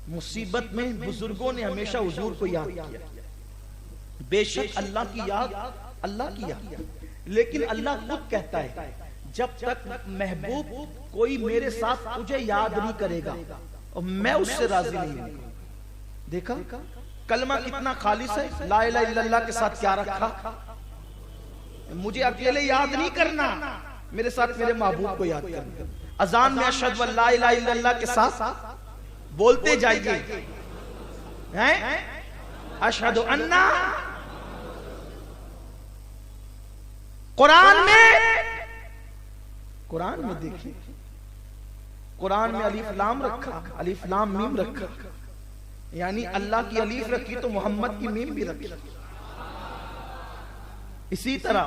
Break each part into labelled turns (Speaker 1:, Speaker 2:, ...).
Speaker 1: मुसीबत में बुजुर्गों ने हमेशा हुजूर को याद किया। बेशक अल्लाह की याद, लेकिन अल्लाह खुद कहता है जब तक महबूब कोई मेरे साथ तुझे याद नहीं करेगा और मैं उससे राजी नहीं हूं। देखा कलमा कितना खालिस है, ला इलाहा इल्लल्लाह के साथ क्या रखा, मुझे अकेले याद नहीं करना, मेरे साथ मेरे महबूब को याद करना। अजान में अशहदु अल्ला इलाहा इल्लल्लाह के साथ बोलते जाइए, हैं अशहदु अन्ना। कुरान में देखिए, कुरान में अलीफ लाम रखा, अलीफ लाम मीम रखा, यानी अल्लाह की अलीफ रखी तो मोहम्मद की मीम भी रखी। इसी तरह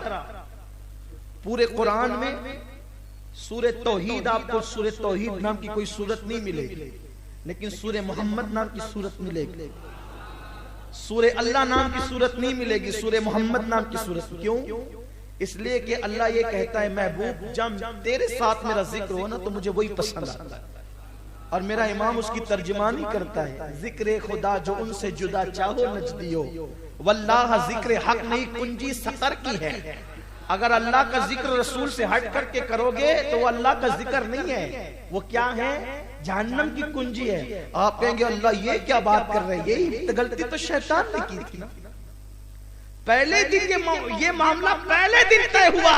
Speaker 1: पूरे कुरान में सूरे तौहीद, आपको सूरे तौहीद नाम की कोई सूरत नहीं मिलेगी, लेकिन सूरे मोहम्मद नाम की सूरत मिलेगी। सूरे अल्लाह नाम की सूरत नहीं मिलेगी, सूरे मोहम्मद नाम की सूरत। क्यों? इसलिए कि अल्लाह ये कहता है महबूब जब तेरे साथ मेरा जिक्र हो ना तो मुझे वही पसंद आता है। और मेरा इमाम उसकी तर्जुमानी करता है, जिक्र खुदा जो उनसे जुदा चाहो नजदियो, वल्लाह जिक्र हक नहीं कुंजी सतर की है। अगर अल्लाह का जिक्र रसूल से हट करके करोगे तो वो अल्लाह का जिक्र नहीं है, वो क्या है? जहन्नम की कुंजी है। आप कहेंगे अल्लाह ये क्या बात कर रहे हैं, यही गलती तो शैतान ने की थी। पहले दिन ये मामला पहले दिन तय हुआ।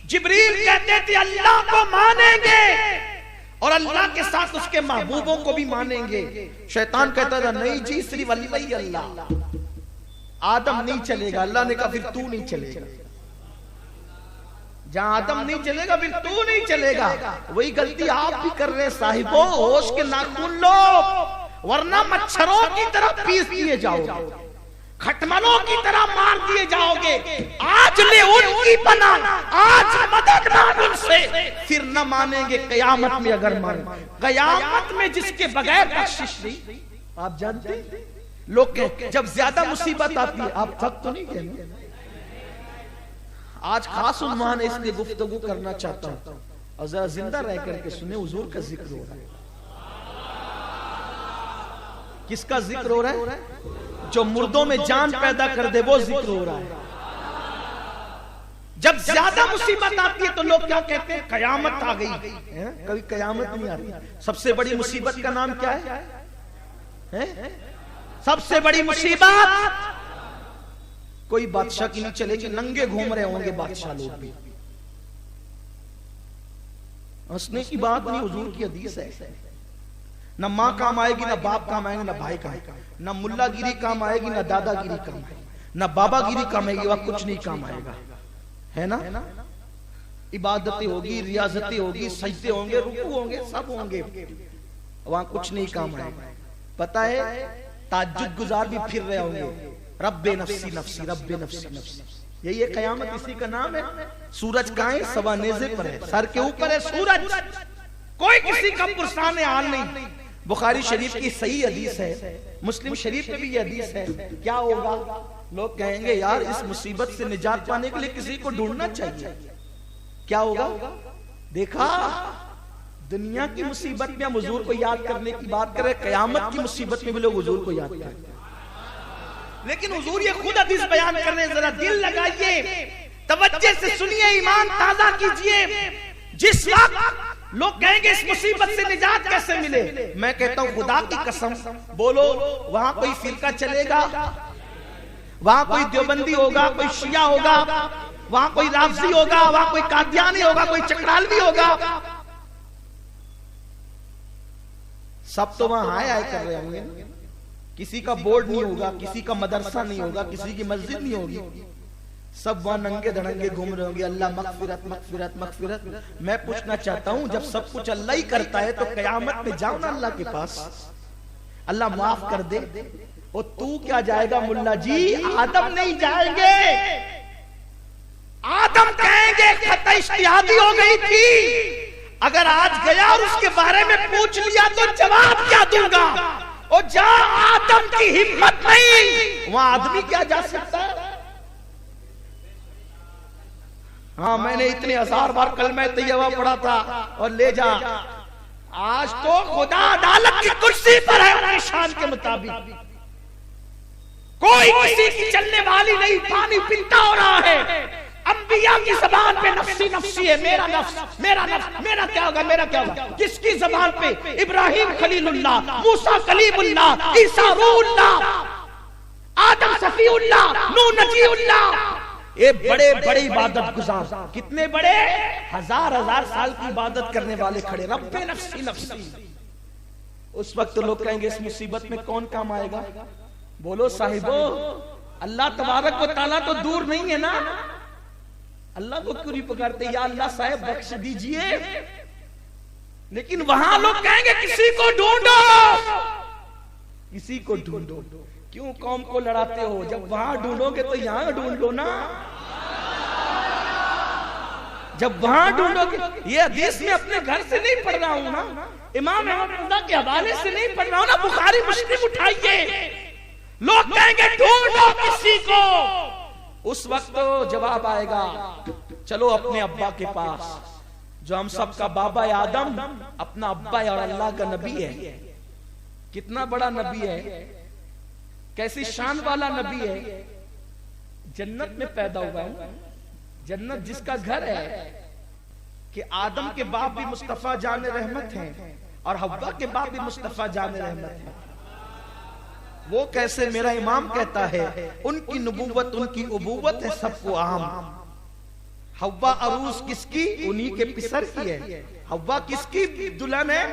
Speaker 1: जिब्रील कहते थे अल्लाह को मानेंगे और अल्लाह के साथ उसके महबूबों को भी मानेंगे। शैतान कहता था नहीं जी, सिर्फ अल्लाह, आदम नहीं चलेगा। अल्लाह ने कहा फिर तू नहीं चलेगा, जहां आदम नहीं चलेगा फिर तू नहीं चलेगा। वही गलती आप भी कर रहे साहिबो, होश के नाखून लो, वरना मच्छरों की तरह पीस दिए जाओगे, खटमलों की तरह मार दिए जाओगे। आज ले उनकी बना, आज मदद मांग उनसे, फिर न मानेंगे कयामत में। अगर मान कयामत में जिसके बगैर बख्शिश नहीं। आप जानते लोग जब ज्यादा मुसीबत आती है, आप थक तो नहीं गए? आज खास उन्वान है, इसलिए गुफ्तगू करना चाहता हूं और जरा जिंदा रह करके सुने। हुजूर का जिक्र हो रहा है। किसका जिक्र हो रहा है? जो मुर्दों में जान पैदा कर दे वो जिक्र हो रहा है। जब ज्यादा मुसीबत आती है तो लोग क्या कहते हैं? कयामत आ गई। कभी कयामत नहीं आती। सबसे बड़ी मुसीबत का नाम क्या है? सबसे बड़ी मुसीबत कोई बादशाह की नहीं चलेगी, नंगे घूम रहे होंगे बादशाह लोग भी। हंसने की बात नहीं, हुजूर की हदीस है। न माँ काम आएगी, न बाप काम आएंगे, न भाई काम, न मुल्लागिरी काम आएगी, न दादागिरी काम आएगी, न बाबागिरी काम आएगी, वह कुछ नहीं काम आएगा, है ना? इबादतें होगी, रियाजतें होगी, सजदे होंगे, रुकू होंगे, सब होंगे, वहां कुछ नहीं काम आएगा। पता है ताज्जुद गुजार भी फिर रहे होंगे, रब्बे नफ्सी नफ्सी, रब्बे नफ्सी नफ्सी। यही है कयामत, इसी का नाम है। सूरज कहाँ है? सवा नेज़े पर है, सर के ऊपर है सूरज। कोई किसी का पुरसान हाल नहीं। बुखारी शरीफ की सही हदीस है, मुस्लिम शरीफ में भी ये हदीस है। क्या होगा? लोग कहेंगे यार इस मुसीबत से निजात पाने के लिए किसी को ढूंढना चाहिए। क्या होगा? देखा, दुनिया की मुसीबत में हम हुजूर को याद करने की बात करें, कयामत की मुसीबत में भी लोग हुजूर को याद करें। लेकिन हुजूर ये खुद हदीस बयान कर रहे हैं, जरा दिल लगाइए, तवज्जो से सुनिए, ईमान ताजा कीजिए। जिस वक्त लोग कहेंगे इस मुसीबत से निजात कैसे मिले, मैं कहता हूं खुदा की कसम, बोलो वहां कोई फिरका चलेगा, वहां कोई देवबंदी होगा, कोई शिया होगा, वहां कोई राफजी होगा, वहां कोई कादियानी होगा, कोई चकरालवी होगा, सब तो वहां हाय हाय कर रहे होंगे। किसी का बोर्ड नहीं होगा, किसी का मदरसा नहीं होगा, किसी की मस्जिद नहीं होगी, सब वहां नंगे धड़ंगे घूम रहे होंगे। अल्लाह मगफिरत मगफिरत मगफिरत। मैं पूछना चाहता हूं, जब सब कुछ अल्लाह ही करता है तो कयामत में जाओ ना अल्लाह के पास, अल्लाह माफ कर दे। और तू क्या जाएगा मुल्ला जी? आदम नहीं जाएंगे। आदम कहेंगे खता इश्तिहादी हो गई थी, अगर आज गया और उसके बारे में पूछ लिया तो जवाब क्या दूंगा? और जहां आदम की हिम्मत नहीं, वहां आदमी क्या जा सकता है? हाँ, मैंने इतने 1000 बार कलमा तैयबा पढ़ा था और ले जा, आज तो खुदा अदालत की कुर्सी पर है अपनी शान के मुताबिक। कोई किसी की चलने वाली नहीं, पानी पीता हो रहा है। अंबिया की जबान पे नफ्सी नफ्सी है, मेरा नफ्स, मेरा नफ्स, मेरा क्या होगा, मेरा क्या होगा। किसकी जबान पे? इब्राहिम खलीलुल्लाह, मूसा कलीमुल्लाह, ईसा रूहुल्लाह, आदम सफीउल्लाह, नूह नजीउल्लाह। ये बड़े बड़े इबादत गुजार, कितने बड़े, हजार हजार साल की इबादत करने वाले खड़े, रब्बे नफ्सी नफ्सी। उस वक्त लोग कहेंगे इस मुसीबत में कौन काम आएगा? बोलो साहिबो, अल्लाह तबारक व तआला तो दूर नहीं है ना। अल्लाह को क्यों नहीं पुकारते, या अल्लाह साहब बख्श दीजिए। लेकिन वहां लोग कहेंगे किसी को ढूंढो, किसी को ढूंढो। क्यों कौम को लड़ाते हो? जब वहां ढूंढोगे तो यहां ढूंढ लो ना। जब वहां ढूंढोगे, ये हदीस में अपने घर से नहीं पढ़ रहा हूं ना, इमाम अहमद के हवाले से नहीं पढ़ रहा हूं ना, बुखारी मुस्लिम उठाइए। लोग कहेंगे ढूंढो किसी को। उस वक्त तो जवाब आएगा, चलो अपने अब्बा के पास, जो हम सब का बाबा आदम अपना अब्बा है और अल्लाह का नबी है। कितना बड़ा नबी है, कैसी शान वाला नबी है। जन्नत में पैदा हुआ है, जन्नत जिसका घर है कि आदम के बाप भी मुस्तफा जान रहमत हैं और हव्वा के बाप भी मुस्तफा जान रहमत हैं। वो कैसे? मेरा इमाम कहता है उनकी नबूवत उनकी उबूवत है सबको आम। हव्वा अरूस किसकी? उन्हीं के पिसर की है। हव्वा किसकी दुल्हन है?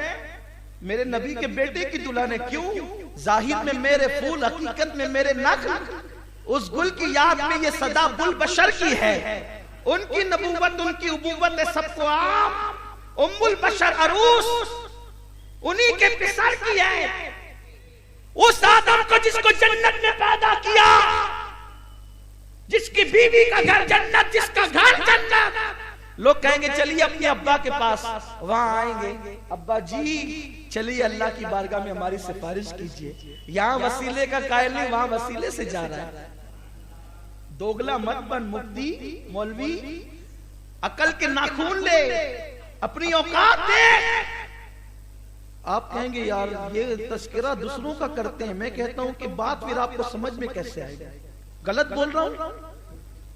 Speaker 1: मेरे नबी के बेटे की दुल्हन है। क्यों? जाहिर में मेरे फूल, हकीकत में मेरे नख। उस गुल की याद में ये सदा बुल बशर की है। उनकी नबूवत उनकी उबूवत है सबको आम। उम्मुल बशर अरूस उन्हीं के पिसर की है। उस आदम को जिसको जन्नत में पैदा किया, जिसकी बीवी का घर जन्नत, जिसका घर जन्नत। लोग कहेंगे चलिए अपने अब्बा के पास, वहां आएंगे, अब्बा जी चलिए अल्लाह की बारगाह में हमारी सिफारिश कीजिए। यहाँ वसीले का कायल नहीं, वहां वसीले से जा रहा है। दोगला मत बन मुफ्ती मौलवी, अकल के नाखून ले, अपनी औकात दे। आप कहेंगे यार ये तस्करा दूसरों का करते हैं। मैं कहता हूं कि बात फिर आपको समझ में कैसे आएगा? गलत बोल रहा हूं?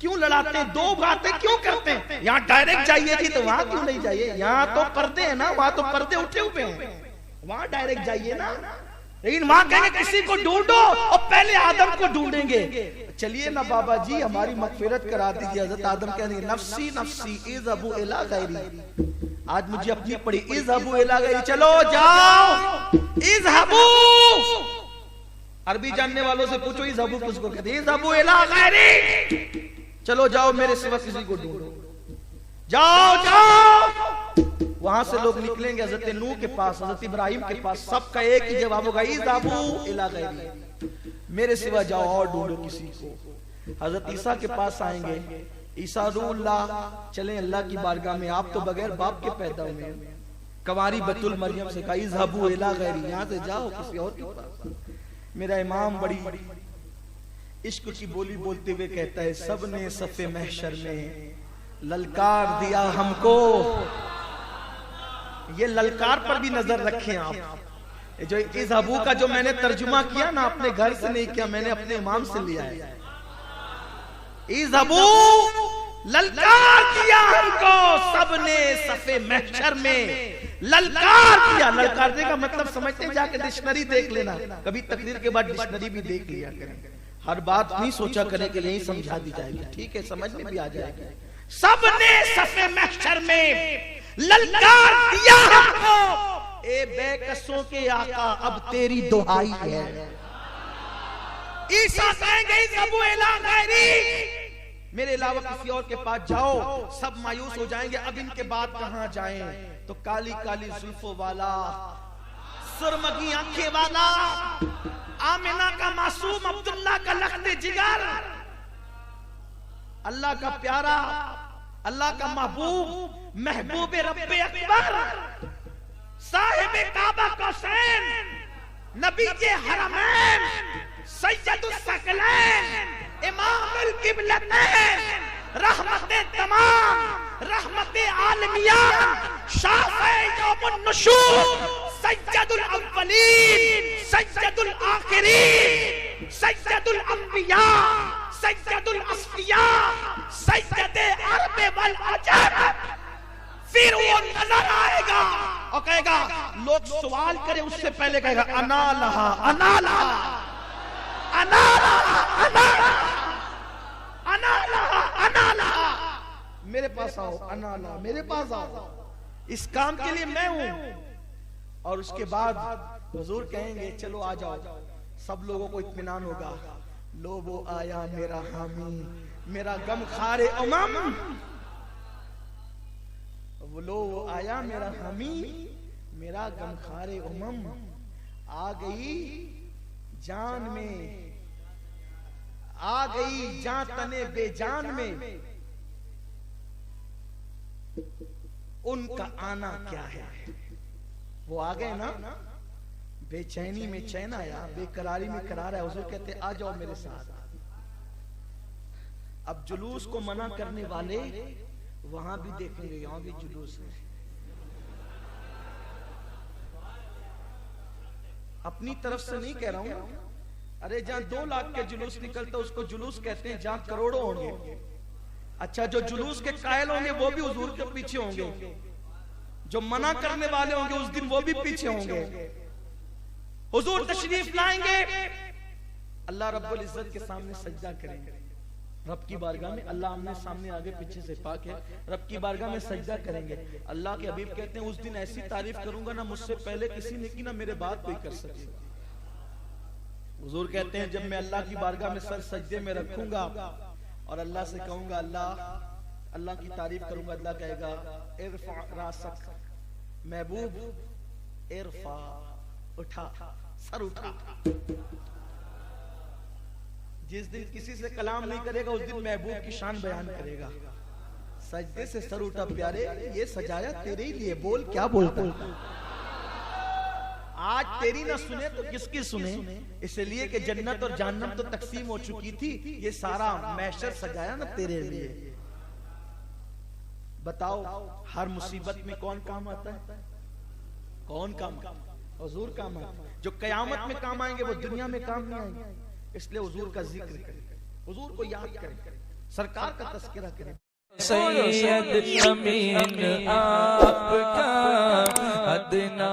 Speaker 1: क्यों लड़ाते हैं? दो बातें क्यों करते हैं? यहाँ डायरेक्ट जाइए थी तो वहां क्यों नहीं जाइए? यहाँ तो पर्दे हैं ना, वहां तो पर्दे उठे हुए हैं, वहां डायरेक्ट जाइए ना। लेकिन वहां कहेंगे किसी को ढूंढो और पहले आदम को ढूंढेंगे। चलिए ना बाबा जी हमारी मगफिरत करा दीजिए। हज़रत आदम कहेंगे नफ्सी नफ्सी इज़हबू इला गैरी। आज मुझे अपनी पड़ी, इज़हबू इला गैरी, चलो जाओ। इज़हबू, अरबी जानने वालों से पूछो इज़हबू किसको कहते हैं? इज़हबू इला गैरी, चलो जाओ मेरे सिवा किसी को ढूंढो, जाओ जाओ। वहां से लोग निकलेंगे हज़रत नूह के पास, हज़रत इब्राहिम के पास, सबका एक ही जवाब होगा इज़हबू इला गैरी, मेरे सिवा जाओ और ढूंढो किसी को। हज़रत ईसा के पास आएंगे, ईसा रूहुल्लाह, चलें अल्लाह की बारगाह में, आप तो बगैर बाप के पैदा हुए। कंवारी बतुल मरियम से कहा इज़हबू इला गैरी, यहाँ से जाओ किसी और के पास। मेरा इमाम बड़ी इश्क की बोली बोलते हुए कहता है सबने सफ़े महशर में ललकार दिया हमको। ये ललकार पर भी नजर रखें आप। जो इज़हबू का जो मैंने तर्जुमा किया ना, अपने घर से नहीं किया, मैंने अपने इमाम से लिया है। इज़हबू ललकार दिया हमको, सबने सफ़े महशर में ललकार दिया। ललकार देने का मतलब समझते हैं, जाके डिक्शनरी देख लेना, कभी तकरीर के बाद डिक्शनरी भी देख लिया करें। हर बात नहीं सोचा करने के लिए समझा दी जाएगी, ठीक है, समझ में भी आ जाएगी। सबने सफ़े महशर में ललकार दिया हमको, ए बेकसों के आका अब तेरी दुहाई है। ईसा कहेंगे इज़हबू इला गैरी, मेरे अलावा किसी और के पास जाओ। सब मायूस हो जाएंगे, अब इनके बाद कहां जाएं? तो काली काली जुल्फों वाला, सुरमगी आंखें वाला, आमिना का मासूम, अब्दुल्ला का लख्त जिगर, अल्लाह का प्यारा, अल्लाह का महबूब, महबूब रब्बे अकबर, साहिब काबा कौसैन, नबी के हरमैन, सैयदुस सकलैन, इमामुल किबलतैन, रहमते तमाम, रहमते आलमियान, शाफ़े यौमुन नुशूर, सय्यदुल अव्वलीन, सय्यदुल आखिरीन, सय्यदुल अंबिया, सय्यदुल अस्फिया, सय्यदे अरब वल अजम। फिर वो नजर आएगा और कहेगा, लोग सवाल करे उससे पहले कहेगा अना लहा, अना लहा, अना लहा, अना लहा, अना लहा, अना लहा। मेरे पास आओ, अना लहा, मेरे पास आओ, इस काम के लिए मैं हूं। और उसके बाद हुजूर कहेंगे चलो आ जाओ, सब लोगों को इत्मीनान होगा, लो वो आया मेरा हामी, मेरा गम खारे उमम, लो वो आया मेरा हामी, मेरा गम खारे उमम। आ गई जान में, आ गई जान तने बेजान में, उनका आना क्या है। वो आ गए ना, बेचैनी में चैन आया, बेकरारी में करार आया। हुजूर कहते आ जाओ मेरे साथ। अब जुलूस को मना करने वाले वहां भी देखेंगे, यहां भी जुलूस है। अपनी तरफ से नहीं कह रहा हूं, अरे जहां 2 लाख के जुलूस निकलता उसको जुलूस कहते हैं, जहां करोड़ों होंगे। अच्छा, जो जुलूस के कायल होंगे वो भी हुजूर के पीछे होंगे, जो मना करने वाले होंगे उस दिन वो भी पीछे होंगे। हुजूर तशरीफ लाएंगे, अल्लाह रब्बुल इज्जत के सामने सजदा करेंगे, रब की बारगाह में। अल्लाह आमने सामने आगे पीछे से पाक है, रब की बारगाह में सजदा करेंगे। अल्लाह के हबीब कहते हैं उस दिन ऐसी तारीफ करूंगा ना मुझसे पहले किसी ने की, ना मेरे बाद कोई कर सके। हुजूर कहते हैं जब मैं अल्लाह की बारगाह में सर सजदे में रखूंगा और अल्लाह से कहूंगा अल्लाह, अल्लाह की तारीफ करूंगा, अल्लाह कहेगा इरफा रासक, महबूब इरफा, उठा, सर उठा। जिस दिन किसी से कलाम नहीं करेगा उस दिन महबूब की शान बयान करेगा। सजदे से सर उठा प्यारे, ये सजाया तेरे ही लिए, बोल क्या बोलता। आज तेरी ना सुने तो किसकी सुने, इसलिए कि जन्नत और जहन्नम तो तकसीम हो चुकी थी, ये सारा महशर सजाया ना तेरे लिए। बताओ हर मुसीबत में कौन काम आता है, कौन काम, हुजूर काम आता है। जो कयामत में काम आएंगे वो दुनिया में काम नहीं आएंगे। इसलिए हुजूर का जिक्र करें, हुजूर को याद करें, सरकार का तज़किरा करें।
Speaker 2: सैयद अमीन आपका अदना